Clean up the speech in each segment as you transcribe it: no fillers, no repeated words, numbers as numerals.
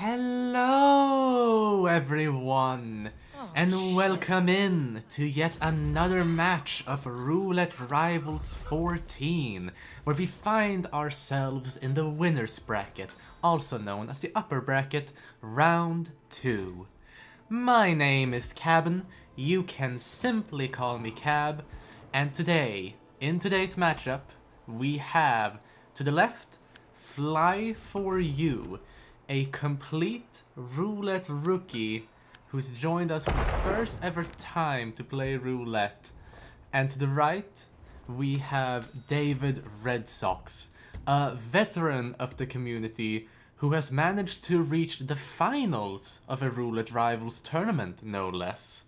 Hello everyone, and welcome in to yet another match of Roulette Rivals 14, where we find ourselves in the winner's bracket, also known as the upper bracket, round 2. My name is Cabin, you can simply call me Cab, and today, in today's matchup, we have, to the left, Fly4u, a complete roulette rookie who's joined us for the first ever time to play roulette. And to the right, we have davidredsox, a veteran of the community who has managed to reach the finals of a Roulette Rivals tournament, no less.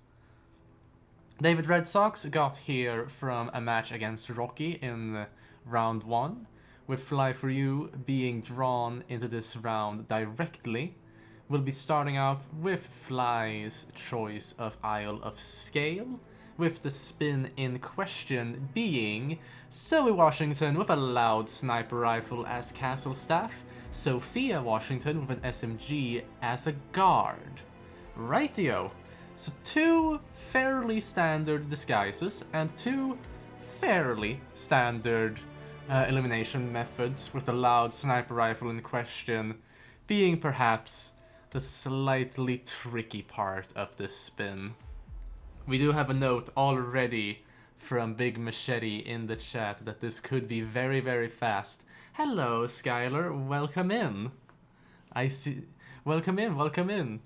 davidredsox got here from a match against Rocky in round 1, with Fly4u being drawn into this round directly. We'll be starting off with Fly's choice of Isle of Scale, with the spin in question being Zoe Washington with a loud sniper rifle as castle staff, Sophia Washington with an SMG as a guard. Rightio. So two fairly standard disguises and two fairly standard elimination methods, with the loud sniper rifle in question being perhaps the slightly tricky part of this spin. We do have a note already from Big Machete in the chat that this could be very, very fast. Hello, Skylar. Welcome in. I see. Welcome in. Welcome in.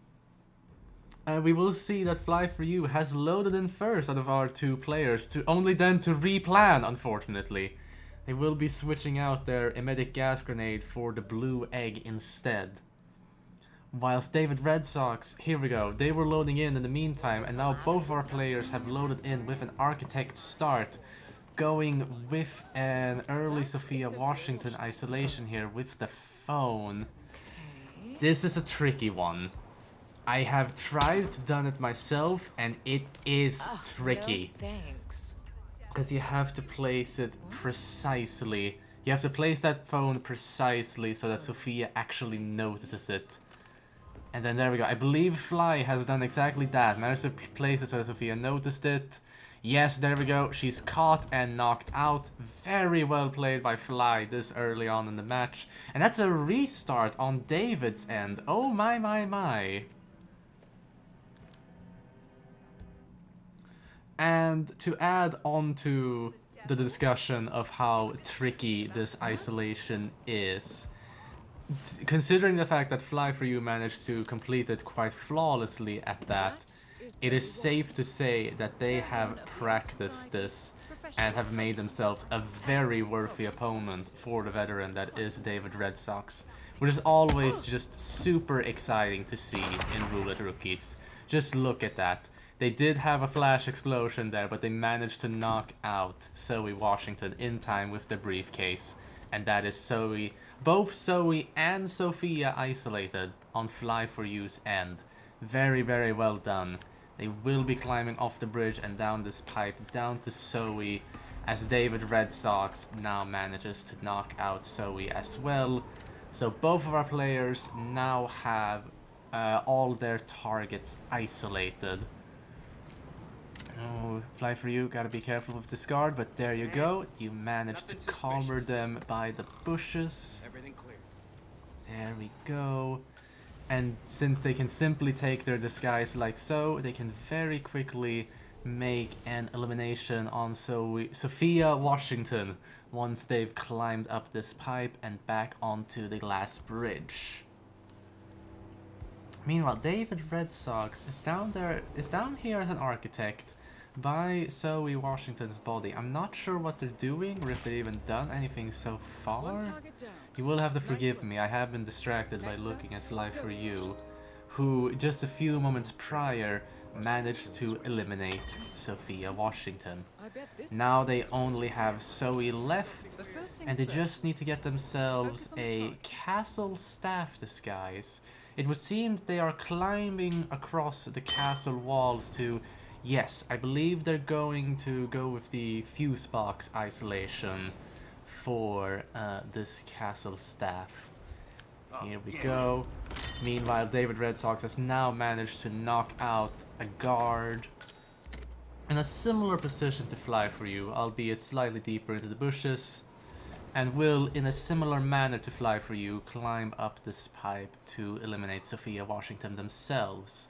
We will see that Fly4u has loaded in first out of our two players, to only then to replan, unfortunately. They will be switching out their emetic gas grenade for the blue egg instead. Whilst davidredsox, here we go, they were loading in the meantime, and now both of our players have loaded in with an architect start, going with an early Sophia Washington isolation here with the phone. This is a tricky one. I have tried to done it myself, and it is tricky. No, thanks. Because you have to place it precisely. You have to place that phone precisely so that Sophia actually notices it. And then there we go. I believe Fly has done exactly that. Managed to place it so that Sophia noticed it. Yes, there we go. She's caught and knocked out. Very well played by Fly this early on in the match. And that's a restart on David's end. Oh my, my, my. And to add on to the discussion of how tricky this isolation is, considering the fact that Fly4u managed to complete it quite flawlessly at that, it is safe to say that they have practiced this and have made themselves a very worthy opponent for the veteran that is davidredsox, which is always just super exciting to see in Roulette Rookies. Just look at that. They did have a flash explosion there, but they managed to knock out Zoe Washington in time with the briefcase. And that is Zoe, both Zoe and Sophia isolated on Fly4u's end. Very, very well done. They will be climbing off the bridge and down this pipe, down to Zoe, as davidredsox now manages to knock out Zoe as well. So both of our players now have all their targets isolated. Oh, Fly4u, gotta be careful with this guard, but there you go. You managed to cover them by the bushes. Everything clear. There we go. And since they can simply take their disguise like so, they can very quickly make an elimination on Sophia Washington once they've climbed up this pipe and back onto the glass bridge. Meanwhile, davidredsox is down here as an architect by Zoe Washington's body. I'm not sure what they're doing or if they've even done anything so far. You will have to forgive me, I have been distracted by looking at Fly4u, who just a few moments prior managed to eliminate Sophia Washington. Now they only have Zoe left, and they just need to get themselves a castle staff disguise. It would seem that they are climbing across the castle walls to... Yes, I believe they're going to go with the fuse box isolation for this castle staff. Here we go. Meanwhile, David Red Sox has now managed to knock out a guard in a similar position to Fly4u, albeit slightly deeper into the bushes, and will, in a similar manner to Fly4u, climb up this pipe to eliminate Sophia Washington themselves.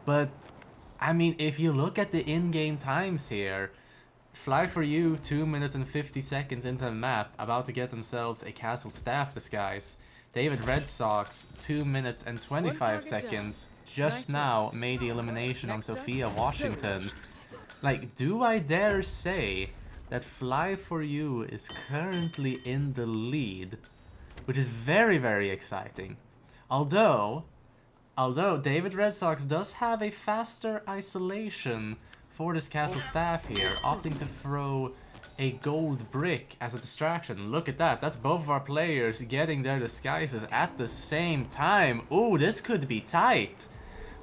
But, I mean, if you look at the in-game times here, Fly4u 2 minutes and 50 seconds into the map, about to get themselves a castle staff disguise. David Red Sox 2 minutes and 25 seconds just now made the elimination on Sophia Washington. Like, do I dare say that Fly4u is currently in the lead, which is very, very exciting. Although David Red Sox does have a faster isolation for this castle staff here, opting to throw a gold brick as a distraction. Look at that. That's both of our players getting their disguises at the same time. Ooh, this could be tight.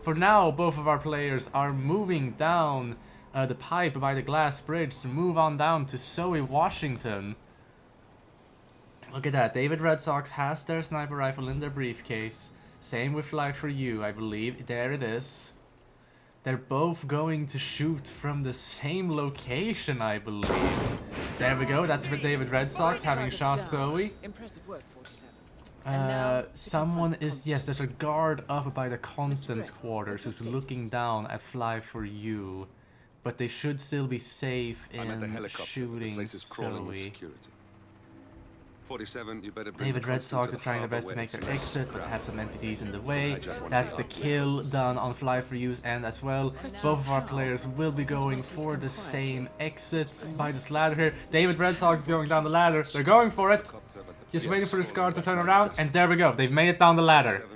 For now, both of our players are moving down the pipe by the glass bridge to move on down to Zoe Washington. Look at that. David Red Sox has their sniper rifle in their briefcase. Same with Fly4u, I believe. There it is. They're both going to shoot from the same location, I believe. There we go. That's for David Red Sox having shot Zoe. Impressive work, 47. Someone is... Yes, there's a guard up by the Constance quarters who's looking down at Fly4u. But they should still be safe in shooting Zoe. 47, you better David Red Sox are trying their best to make their exit, but have some NPCs in the way. That's the kill done on Fly4u's end as well. Both of our players will be going for the same exits by this ladder here. David Red Sox is going down the ladder. They're going for it. Just waiting for this guard to turn around, and there we go. They've made it down the ladder.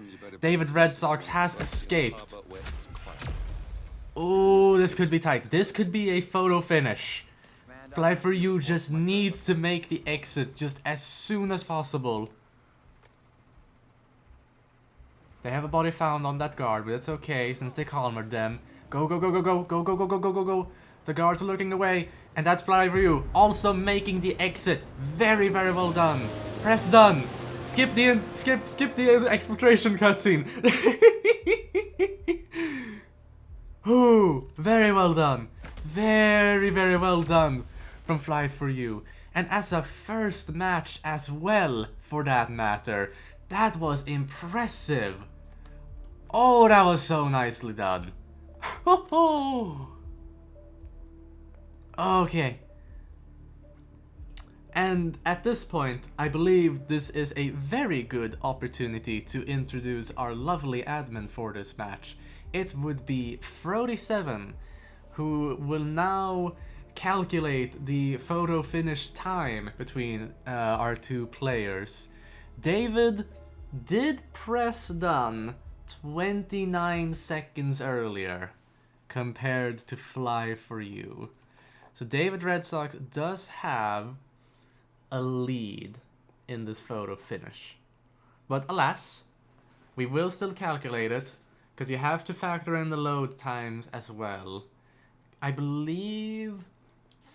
David Red Sox has escaped. Oh, this could be tight. This could be a photo finish. Fly4u just needs to make the exit just as soon as possible. They have a body found on that guard, but it's okay since they calmered them. Go, go, go, go, go, go, go, go, go, go, go, go. The guards are looking away, and that's Fly4u also making the exit. Very, very well done. Press done. Skip the exfiltration cutscene. Ooh, very well done. Very, very well done from Fly4u. And as a first match as well, for that matter, that was impressive. Oh, that was so nicely done. Okay. And at this point, I believe this is a very good opportunity to introduce our lovely admin for this match. It would be Frote7, who will now calculate the photo finish time between our two players. David did press done 29 seconds earlier compared to Fly4u. So David Red Sox does have a lead in this photo finish. But alas, we will still calculate it, because you have to factor in the load times as well. I believe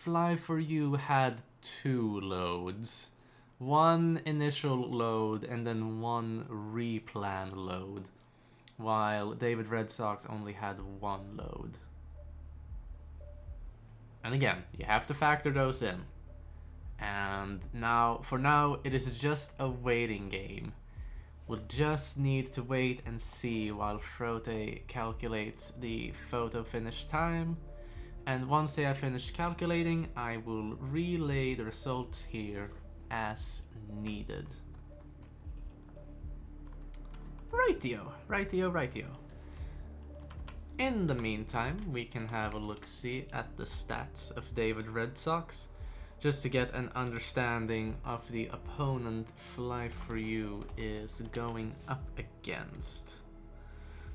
Fly4u had 2 loads. One initial load and then one replanned load, while David Red Sox only had 1 load. And again, you have to factor those in. And now, for now, it is just a waiting game. We'll just need to wait and see while Frote calculates the photo finish time. And once they have finished calculating, I will relay the results here as needed. Rightio. In the meantime, we can have a look-see at the stats of David Red Sox, just to get an understanding of the opponent Fly4u is going up against.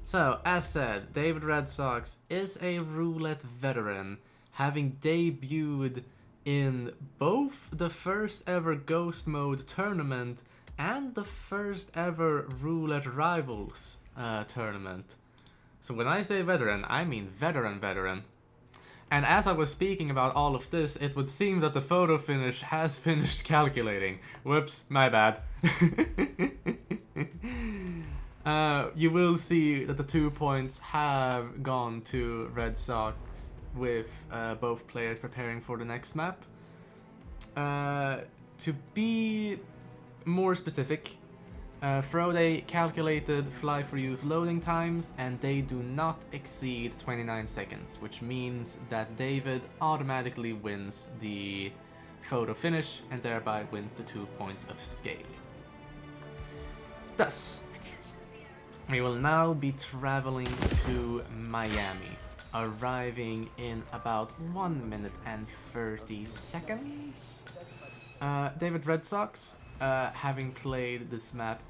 So, as said, David Red Sox is a roulette veteran, having debuted in both the first ever Ghost Mode tournament and the first ever Roulette Rivals tournament. So when I say veteran, I mean veteran. And as I was speaking about all of this, it would seem that the photo finish has finished calculating. Whoops, my bad. You will see that the 2 points have gone to Red Sox with both players preparing for the next map. To be more specific, Frote calculated Fly4u's loading times and they do not exceed 29 seconds, which means that David automatically wins the photo finish and thereby wins the 2 points of scale. Thus, we will now be traveling to Miami, arriving in about 1 minute and 30 seconds. David Red Sox, having played this map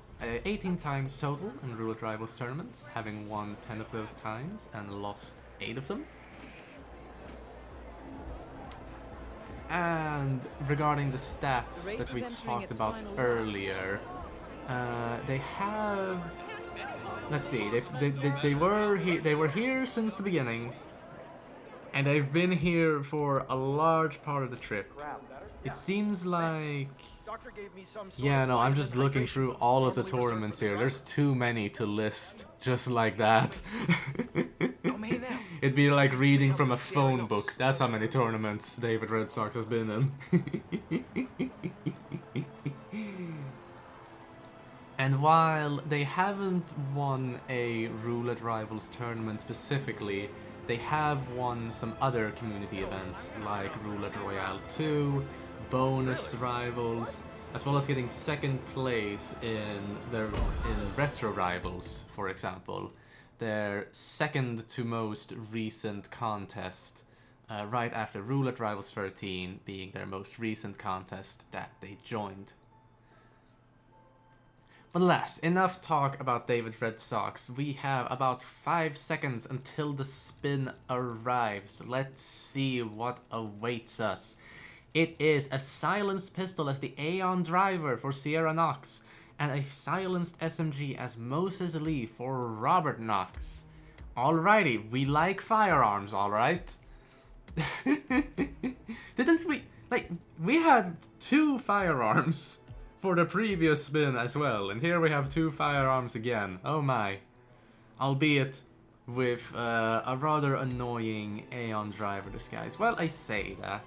18 times total in Roulette Rivals tournaments, having won 10 of those times and lost 8 of them. And regarding the stats that we talked about earlier, they have... Let's see, they were here since the beginning, and they've been here for a large part of the trip. It seems like... Yeah, no, I'm just looking through all of the tournaments here. There's too many to list just like that. It'd be like reading from a phone book. That's how many tournaments David Red Sox has been in. And while they haven't won a Roulette Rivals tournament specifically, they have won some other community events like Roulette Royale 2, Bonus Rivals, as well as getting second place in Retro Rivals, for example. Their second to most recent contest, right after Roulette Rivals 13 being their most recent contest that they joined. But alas, enough talk about David Red Sox. We have about 5 seconds until the spin arrives. Let's see what awaits us. It is a silenced pistol as the Aeon driver for Sierra Knox, and a silenced SMG as Moses Lee for Robert Knox. Alrighty, we like firearms, alright? Didn't we... Like, we had 2 firearms for the previous spin as well, and here we have 2 firearms again. Oh my. Albeit with a rather annoying Aeon driver disguise. Well, I say that.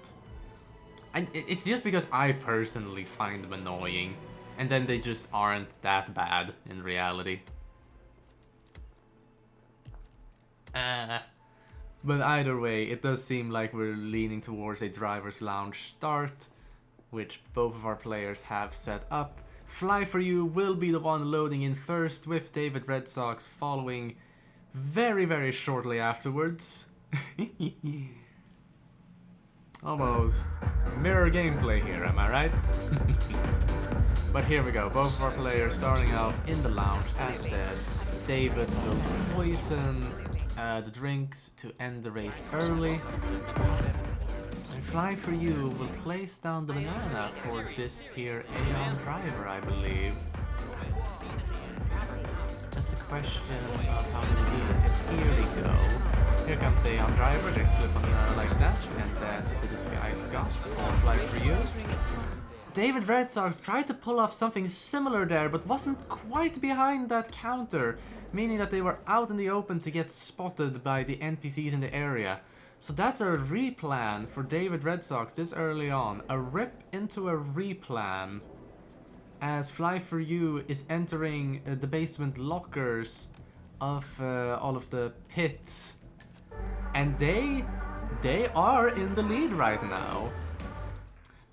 And it's just because I personally find them annoying, and then they just aren't that bad in reality. But either way, it does seem like we're leaning towards a driver's lounge start, which both of our players have set up. Fly4u will be the one loading in first, with David Red Sox following very, very shortly afterwards. Almost mirror gameplay here, am I right? But here we go, both of our players starting out in the lounge. As said, David will poison the drinks to end the race early. And Fly4u will place down the banana for this here Aeon driver, I believe. Just a question of how many deals. Yes, here we go. Here comes the Aeon driver, they slip on like that, and that's the disguise got for Fly4u. David Red Sox tried to pull off something similar there, but wasn't quite behind that counter, meaning that they were out in the open to get spotted by the NPCs in the area. So that's a replan for David Red Sox this early on. A rip into a replan, as Fly4u is entering the basement lockers of all of the pits. And they are in the lead right now.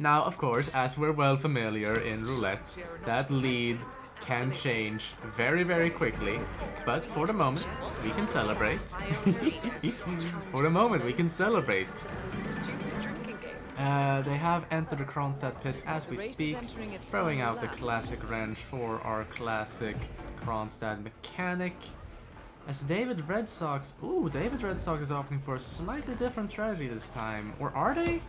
Now, of course, as we're well familiar in roulette, that lead can change very, very quickly. But for the moment, we can celebrate. For the moment, we can celebrate. They have entered the Kronstadt pit as we speak, throwing out the classic wrench for our classic Kronstadt mechanic. As David Red Sox... Ooh, David Red Sox is opting for a slightly different strategy this time. Or are they?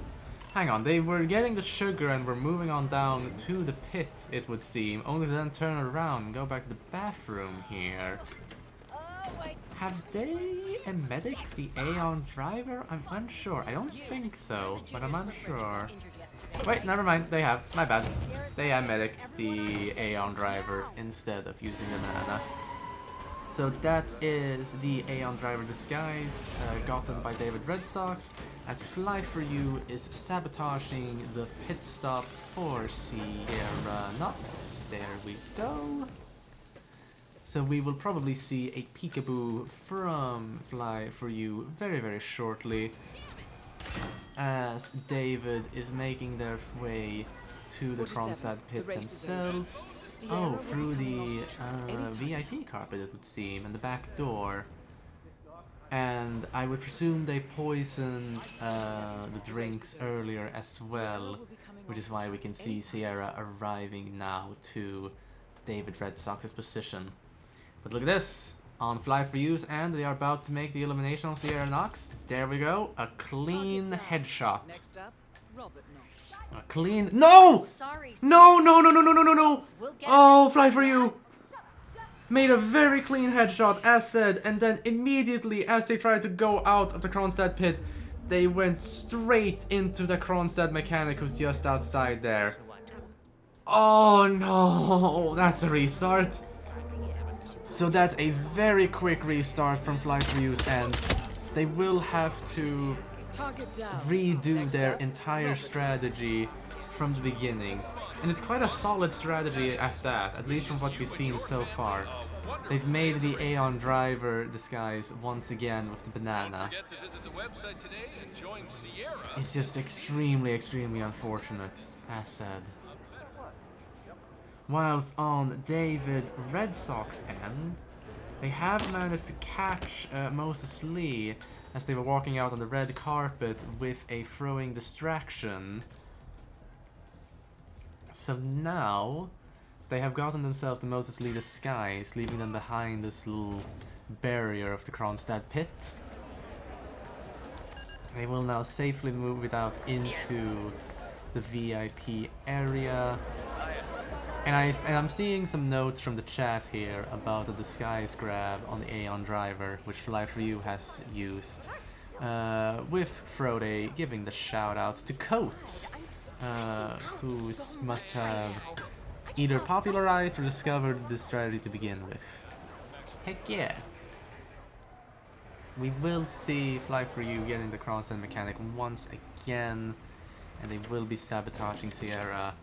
Hang on, they were getting the sugar and were moving on down to the pit, it would seem, only to then turn around and go back to the bathroom here. Have they a medic the Aeon driver? I'm unsure. I don't think so, but I'm unsure. Wait, never mind. They have. My bad. They have medic the Aeon driver instead of using the mana. So that is the Aeon driver disguise gotten by davidredsox, as Fly4u is sabotaging the pit stop for Sierra Nox. There we go. So we will probably see a peekaboo from Fly4u very, very shortly, as David is making their way to the Kronstadt pit themselves. Oh, through the VIP carpet it would seem, and the back door. And I would presume they poisoned the drinks earlier as well, which is why we can see Sierra arriving now to davidredsox's position. But look at this, on Fly4u's end, they are about to make the elimination of Sierra Nox. There we go, a clean headshot. Next up, Robert Knox. A clean... No! No, no, no, no, no, no, no, no! Oh, Fly4u made a very clean headshot, as said, and then immediately, as they tried to go out of the Kronstadt pit, they went straight into the Kronstadt mechanic who's just outside there. Oh no, that's a restart. So that's a very quick restart from Fly4u's end. They will have to redo their entire strategy from the beginning. And it's quite a solid strategy at that, at least from what we've seen so far. They've made the Aeon driver disguise once again with the banana. It's just extremely, extremely unfortunate, as said. Whilst on davidredsox's end, they have managed to catch Moses Lee as they were walking out on the red carpet with a throwing distraction. So now, they have gotten themselves the Moses Lee disguise, leaving them behind this little barrier of the Kronstadt pit. They will now safely move it out into the VIP area. And I'm seeing some notes from the chat here about the disguise grab on the Aeon driver, which Fly4u has used, with Frote giving the shoutouts to Coates, who must have either popularized or discovered this strategy to begin with. Heck yeah! We will see Fly4u getting the Kronstadt mechanic once again, and they will be sabotaging Sierra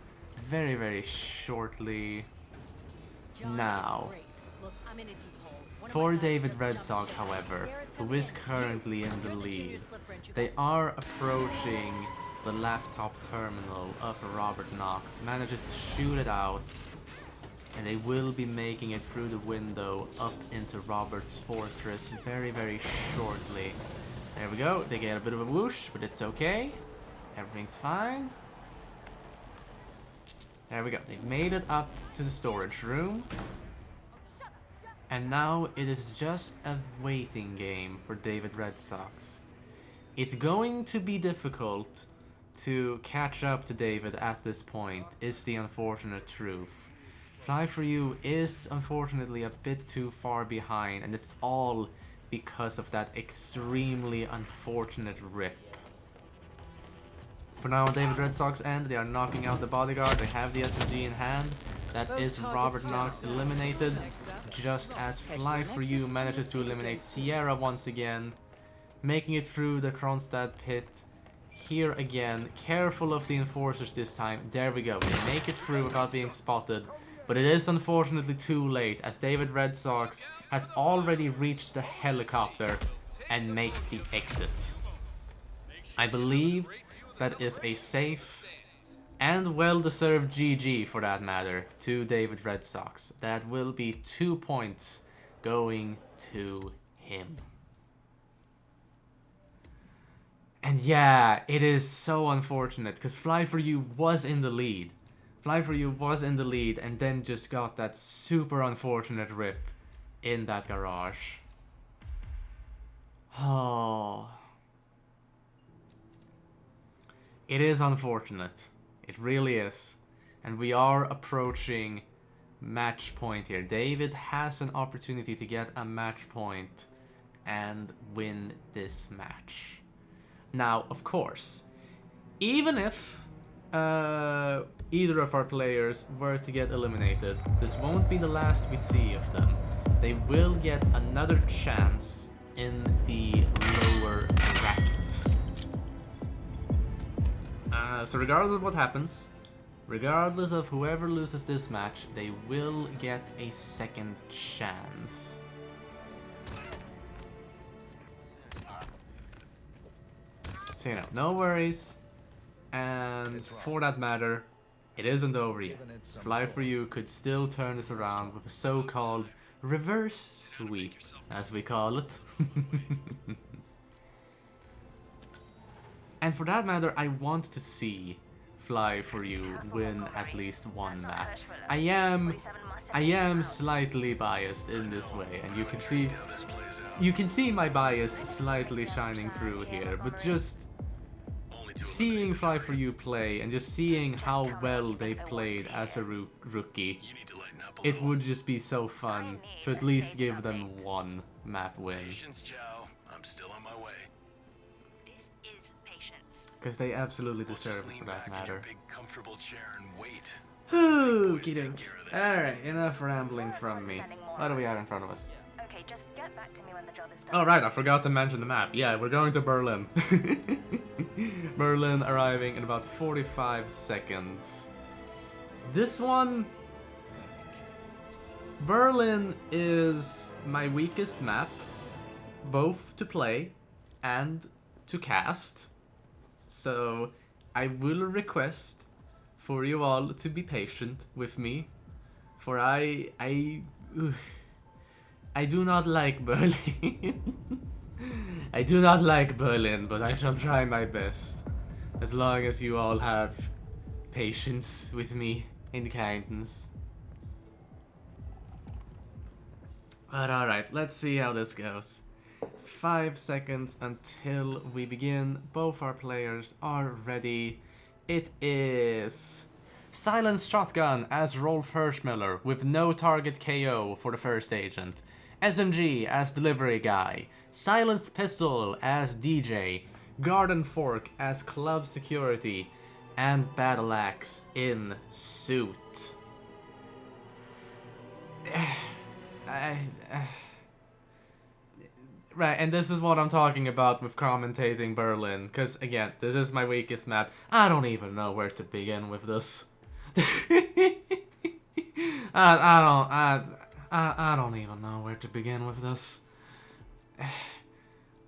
very, very shortly. Now, for davidredsox, however, who is currently in the lead, they are approaching the laptop terminal of Robert Knox, manages to shoot it out, and they will be making it through the window up into Robert's fortress very, very shortly. There we go, they get a bit of a whoosh, but it's okay. Everything's fine. There we go, they've made it up to the storage room. And now it is just a waiting game for davidredsox. It's going to be difficult to catch up to David at this point, is the unfortunate truth. Fly4u is unfortunately a bit too far behind, and it's all because of that extremely unfortunate rip. For now, on davidredsox's end, they are knocking out the bodyguard. They have the SMG in hand. That is Robert Knox eliminated, just as Fly4u manages to eliminate Sierra once again, making it through the Kronstadt pit. Here again, careful of the enforcers this time. There we go, they make it through without being spotted, but it is unfortunately too late, as davidredsox has already reached the helicopter and makes the exit. I believe that is a safe and well-deserved GG, for that matter, to davidredsox. That will be 2 points going to him. And yeah, it is so unfortunate, because Fly4u was in the lead. Fly4u was in the lead and then just got that super unfortunate rip in that garage. Oh. It is unfortunate. It really is. And we are approaching match point here. David has an opportunity to get a match point and win this match. Now, of course, even if either of our players were to get eliminated, this won't be the last we see of them. They will get another chance in the lower bracket. So regardless of what happens, regardless of whoever loses this match, they will get a second chance. So, you know, no worries. And for that matter, it isn't over yet. Fly4u could still turn this around with a so-called reverse sweep, as we call it. And for that matter, I want to see Fly4u win at least one map. I am slightly biased in this way, and you can see my bias slightly shining through here, but just seeing Fly4u play and just seeing how well they've played as a rookie, it would just be so fun to at least give them one map win. I'm still on my way. This is patience. Because they absolutely deserve it for that matter. Big comfortable chair and wait. Okie doke. Alright, enough rambling from me. What do we have in front of us? Okay, just get back to me when the job is done. Oh right, I forgot to mention the map. Yeah, we're going to Berlin. Berlin arriving in about 45 seconds. This one... Berlin is my weakest map, both to play and to cast. So I will request for you all to be patient with me, for I do not like Berlin. I do not like Berlin, but I shall try my best. As long as you all have patience with me and kindness. But alright, let's see how this goes. 5 seconds until we begin. Both our players are ready. It is Silenced Shotgun as Rolf Hirschmiller with no target KO for the first agent. SMG as Delivery Guy. Silenced Pistol as DJ. Garden Fork as Club Security. And Battle Axe in suit. Right, and this is what I'm talking about with commentating Berlin, because again, this is my weakest map. I don't even know where to begin with this. I don't even know where to begin with this.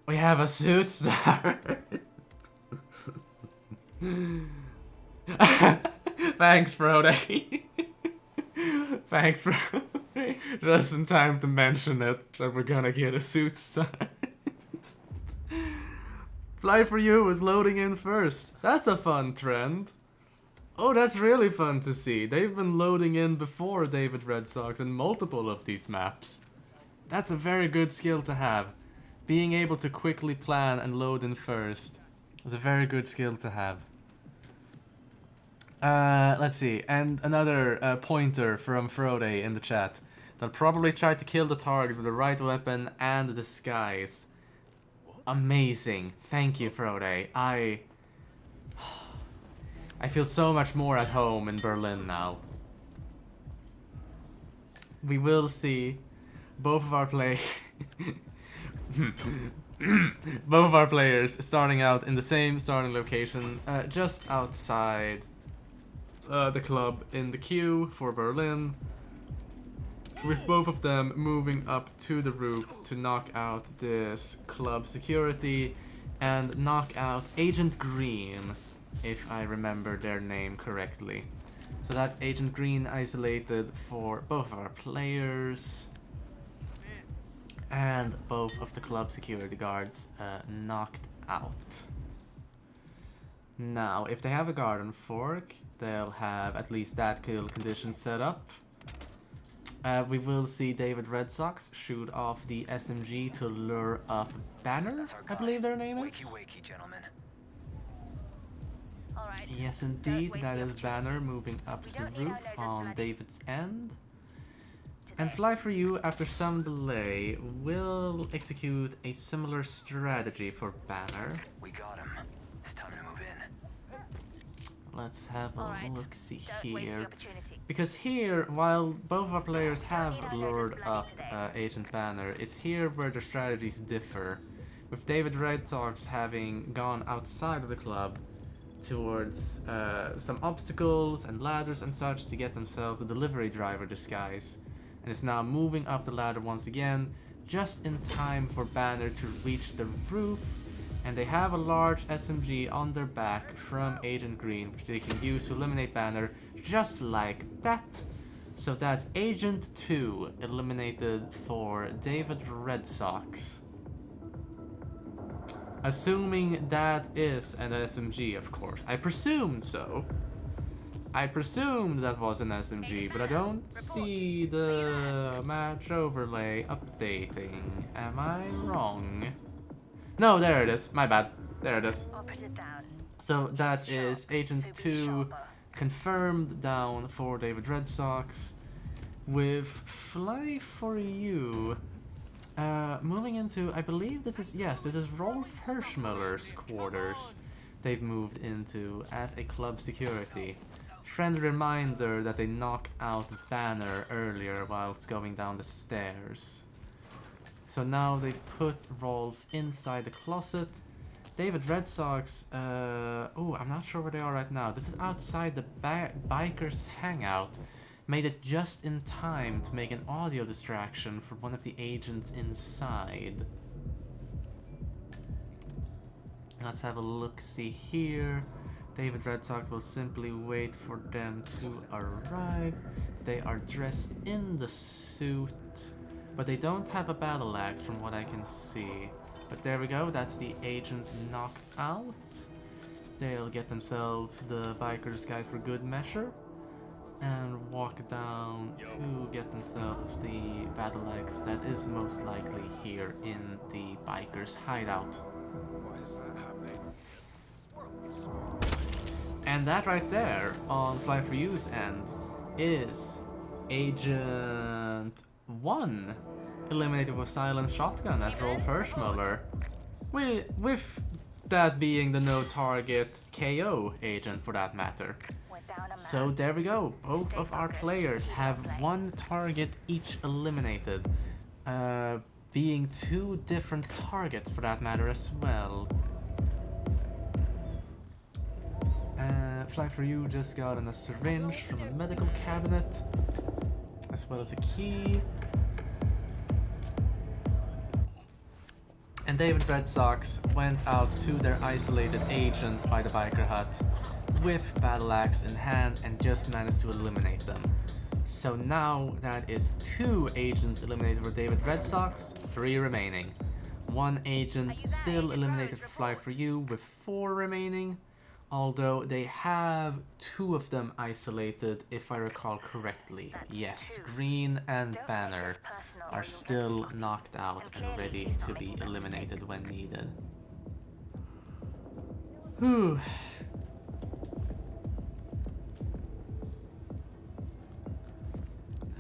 We have a suit star. Thanks, Frote. Thanks, Frote. Just in time to mention it, that we're gonna get a suit star. Fly4u is loading in first. That's a fun trend. Oh, that's really fun to see. They've been loading in before davidredsox in multiple of these maps. That's a very good skill to have. Being able to quickly plan and load in first is a very good skill to have. Let's see, and another pointer from Frote in the chat. They'll probably try to kill the target with the right weapon and disguise. Amazing. Thank you, Frote. I feel so much more at home in Berlin now. We will see both of our both of our players starting out in the same starting location, just outside the club in the queue for Berlin, with both of them moving up to the roof to knock out this club security and knock out Agent Green, if I remember their name correctly. So that's Agent Green isolated for both of our players, and both of the club security guards knocked out. Now, if they have a Garden Fork, they'll have at least that kill condition set up. We will see davidredsox shoot off the SMG to lure up Banner, I believe their name is. Wakey, gentlemen. Alright. Yes, indeed, that is Banner moving up to the roof on David's end. And Fly4u, after some delay, will execute a similar strategy for Banner. We got him. It's time to move in. let's have a Alright, look-see don't waste the here. opportunity. Because here, while both our players have need our lured lasers up bloody today. Agent Banner, it's here where their strategies differ. With David Redsox having gone outside of the club towards some obstacles and ladders and such to get themselves a delivery driver disguise, and is now moving up the ladder once again, just in time for Banner to reach the roof, and they have a large SMG on their back from Agent Green, which they can use to eliminate Banner just like that. So that's Agent 2 eliminated for David Redsox. Assuming that is an SMG, of course. I presumed so. I presumed that was an SMG, but I don't see the match overlay updating. Am I wrong? No, there it is. My bad. There it is. Operative down. So that is Agent Super 2 sharper. confirmed down for David Redsox. With Fly4u moving into, I believe this is Rolf Hirschmüller's quarters they've moved into as a club security. Friendly reminder that they knocked out Banner earlier whilst going down the stairs. So now they've put Rolf inside the closet. David Redsox, I'm not sure where they are right now. This is outside the bikers hangout. Made it just in time to make an audio distraction for one of the agents inside. Let's have a look-see here. David Redsox will simply wait for them to arrive. They are dressed in the suit, but they don't have a battle axe from what I can see. But there we go, that's the agent knocked out. They'll get themselves the biker disguise for good measure and walk down to get themselves the battle axe that is most likely here in the biker's hideout. Why is that happening? And that right there on Fly4u's end is Agent 1 eliminated with silent shotgun as Rolf Hirschmüller, with that being the no target KO agent for that matter. We're down a man. So there we go, both of our players have one target each eliminated, being two different targets for that matter as well. Fly4u just got a syringe from a medical cabinet, as well as a key. And David Redsox went out to their isolated agent by the biker hut with battle axe in hand and just managed to eliminate them. So now that is 2 agents eliminated for David Redsox, 3 remaining. 1 agent still eliminated for Fly4u with 4 remaining, although they have 2 of them isolated if I recall correctly. Yes, Green and Banner are still knocked out and ready to be eliminated when needed. Whew.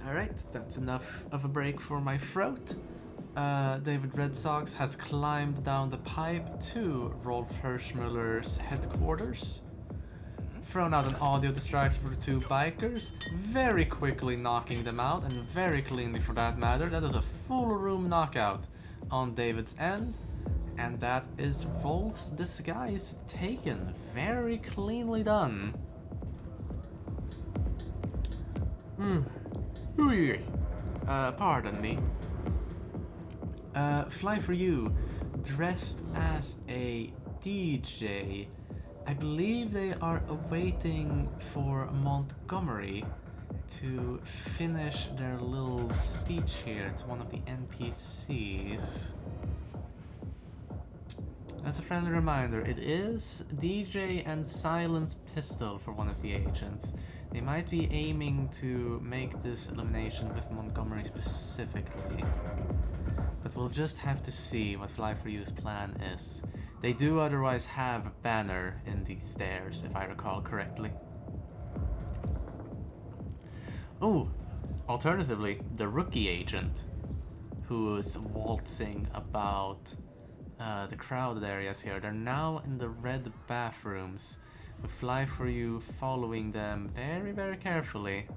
Alright, that's enough of a break for my Frote. David Redsox has climbed down the pipe to Rolf Hirschmüller's headquarters, thrown out an audio distraction for the 2 bikers, very quickly knocking them out, and very cleanly for that matter. That is a full room knockout on David's end, and that is Rolf's disguise taken. Very cleanly done. Pardon me. Fly4u, dressed as a DJ. I believe they are awaiting for Montgomery to finish their little speech here to one of the NPCs. As a friendly reminder, it is DJ and silenced pistol for one of the agents. They might be aiming to make this elimination with Montgomery specifically. But we'll just have to see what Fly4u's plan is. They do otherwise have a Banner in these stairs, if I recall correctly. Oh, alternatively, the rookie agent, who is waltzing about the crowded areas here. They're now in the red bathrooms, with Fly4u following them very, very carefully.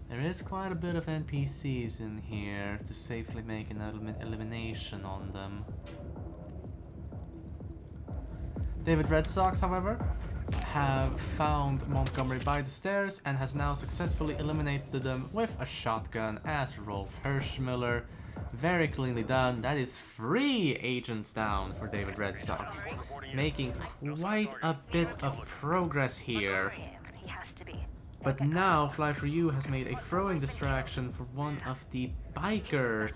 There is quite a bit of NPCs in here to safely make an elimination on them. davidredsox, however, have found Montgomery by the stairs and has now successfully eliminated them with a shotgun as Rolf Hirschmiller. Very cleanly done. That is 3 agents down for davidredsox, making quite a bit of progress here. He has to be. But now Fly4u has made a throwing distraction for one of the biker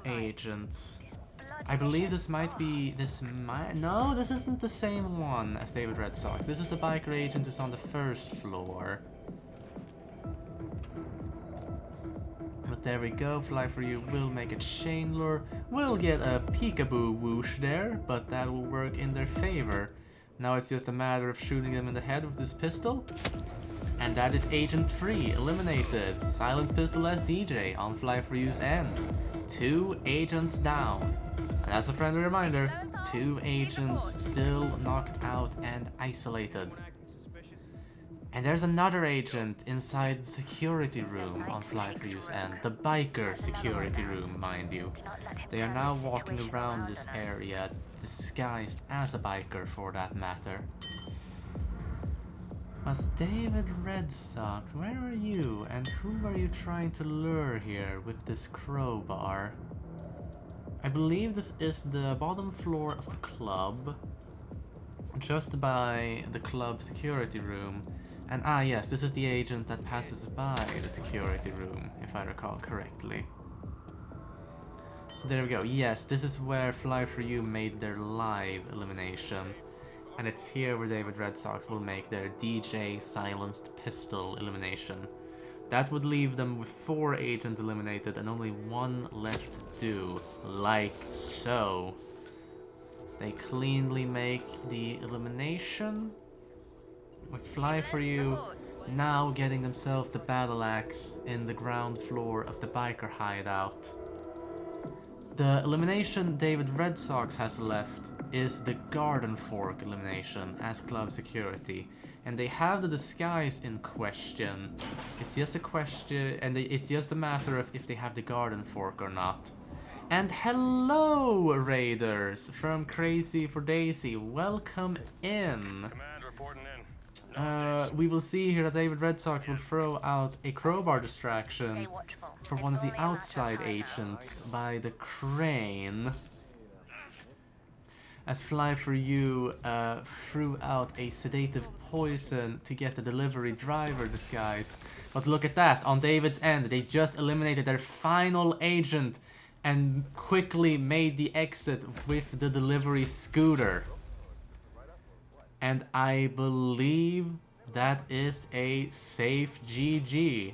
agents. I believe this might be, no, this isn't the same one as davidredsox. This is the biker agent who's on the 1st floor. But there we go, Fly4u will make a chain lure. We'll get a peekaboo whoosh there, but that will work in their favor. Now it's just a matter of shooting them in the head with this pistol. And that is Agent 3 eliminated. Silence Pistol as DJ on Fly4u's end. 2 agents down. And as a friendly reminder, 2 agents still knocked out and isolated. And there's another agent inside the security room on Fly4u's end. The biker security room, mind you. They are now walking around this area disguised as a biker for that matter. But davidredsox, where are you? And who are you trying to lure here with this crowbar? I believe this is the bottom floor of the club, just by the club security room. And yes, this is the agent that passes by the security room, if I recall correctly. So there we go. Yes, this is where Fly4u made their live elimination. And it's here where davidredsox will make their DJ silenced pistol elimination. That would leave them with 4 agents eliminated and only 1 left to do, like so. They cleanly make the elimination, with Fly4u now getting themselves the battle axe in the ground floor of the biker hideout. The elimination davidredsox has left is the Garden Fork elimination as club security. And they have the disguise in question. It's just a question, and it's just a matter of if they have the Garden Fork or not. And hello, Raiders from Crazy for Daisy. Welcome in. Command reporting in. We will see here that davidredsox will throw out a crowbar distraction for one of the outside agents by the crane. As Fly4u threw out a sedative poison to get the delivery driver disguise. But look at that, on David's end, they just eliminated their final agent and quickly made the exit with the delivery scooter. And I believe that is a safe GG.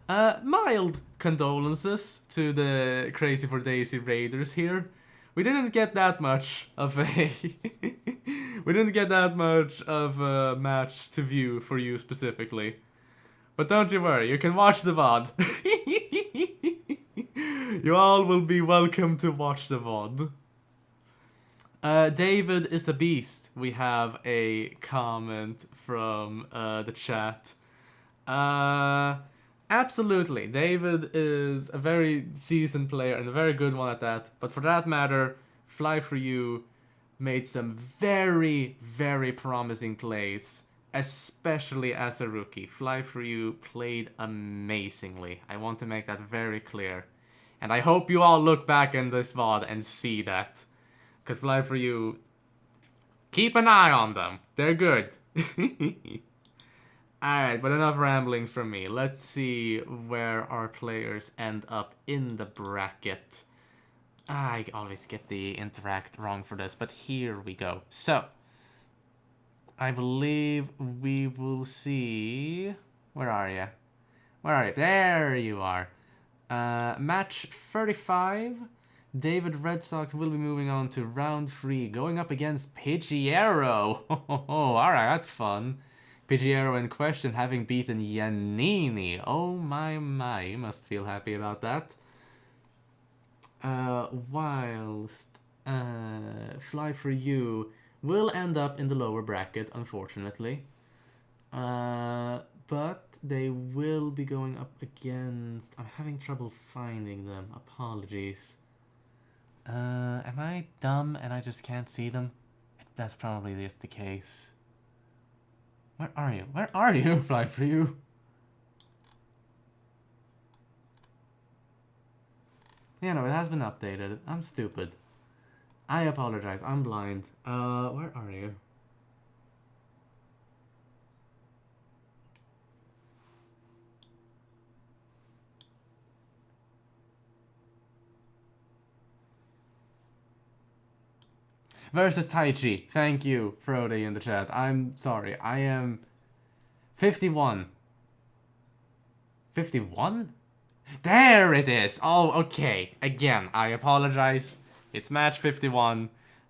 Mild condolences to the Crazy for Daisy Raiders here. We didn't get that much of a match to view for you specifically. But don't you worry, you can watch the VOD. You all will be welcome to watch the VOD. David is a beast. We have a comment from the chat. Absolutely, David is a very seasoned player and a very good one at that. But for that matter, Fly4u made some very, very promising plays, especially as a rookie. Fly4u played amazingly. I want to make that very clear. And I hope you all look back in this VOD and see that. Because Fly4u, keep an eye on them. They're good. Alright, but enough ramblings from me. Let's see where our players end up in the bracket. I always get the interact wrong for this, but here we go. So, I believe we will see... Where are you? Where are you? There you are. Match 35. davidredsox will be moving on to round 3, going up against Pidgearro. Alright, that's fun. Pidgearro in question having beaten Yanini. Oh my, you must feel happy about that. Whilst Fly4u will end up in the lower bracket, unfortunately. But they will be going up against... I'm having trouble finding them. Apologies. Am I dumb and I just can't see them? That's probably just the case. Where are you? Where are you, Fly4u? Yeah, no, it has been updated. I'm stupid. I apologize. I'm blind. Where are you? Versus Taichi. Thank you, Frote, in the chat. I'm sorry. I am 51. 51? There it is! Oh, okay. Again, I apologize. It's match 51.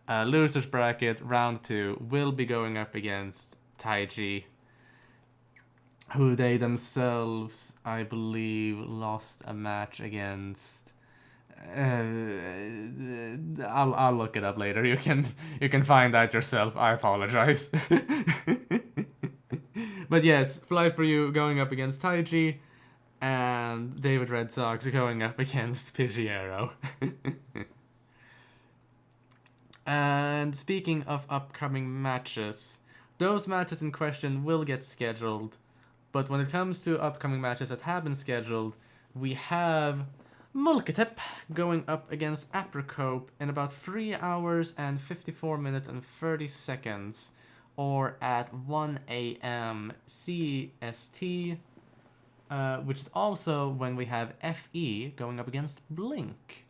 Losers bracket, round 2, will be going up against Taichi, who they themselves, I believe, lost a match against. I'll look it up later. You can find that yourself. I apologize. But yes, Fly4u going up against Taichi, and davidredsox going up against Pidgeotto. And speaking of upcoming matches, those matches in question will get scheduled. But when it comes to upcoming matches that have been scheduled, we have Mulketep going up against Apricope in about 3 hours and 54 minutes and 30 seconds, or at 1 a.m. CST, which is also when we have FE going up against Blink.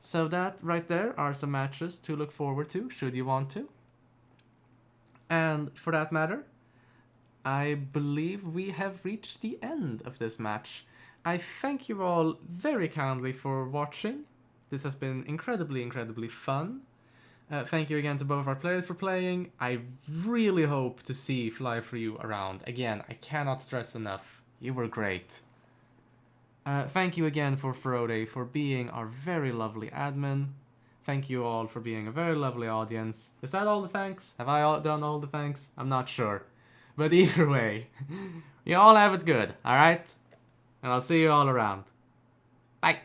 So that right there are some matches to look forward to, should you want to. And for that matter, I believe we have reached the end of this match. I thank you all very kindly for watching. This has been incredibly, incredibly fun. Thank you again to both our players for playing. I really hope to see Fly4u around. Again, I cannot stress enough. You were great. Thank you again for Frote for being our very lovely admin. Thank you all for being a very lovely audience. Is that all the thanks? Have I done all the thanks? I'm not sure. But either way, you all have it good, alright? And I'll see you all around. Bye!